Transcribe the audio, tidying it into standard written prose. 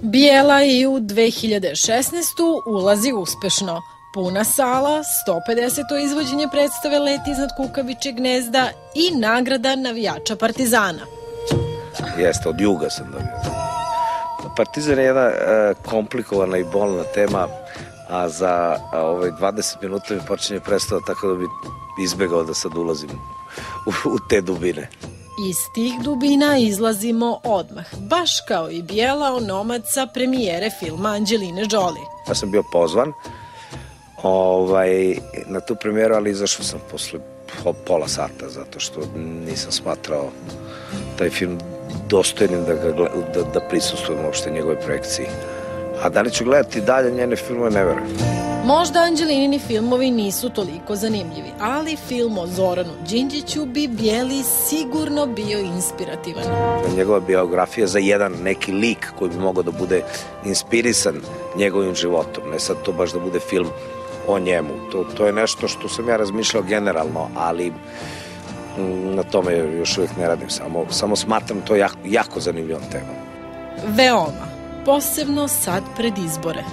Bijela i u 2016. ulazi uspešno. Puna sala, 150. izvođenje predstave Let iznad kukavičjeg gnezda i nagrada navijača Partizana. Jeste, od Juga sam dobio. Partizan je jedna komplikovana i bolna tema, a za 20 minuta mi počinje predstava, tako da bi izbegao da sad ulazim u te dubine. Iz tih dubina izlazimo odmah, baš kao i Bijela onomad sa premijere filma Anđeline Jolie. Ja sam bio pozvan na tu premijeru, ali izašao sam posle pola sata, zato što nisam smatrao taj film dostojnim da prisustvujem uopšte njegove projekciji. A da li ću gledati dalje njene filmove, ne verujem. Možda Anđelinini filmovi nisu toliko zanimljivi, ali film o Zoranu Đinđiću bi Bijeli sigurno bio inspirativan. Njegova biografija za jedan neki lik koji bi mogao da bude inspirisan njegovim životom, ne sad to baš da bude film o njemu. To je nešto što sam ja razmišljao generalno, ali na tome još uvijek ne radim, samo smatram to jako zanimljivom temom. Veoma, posebno sad pred izbore.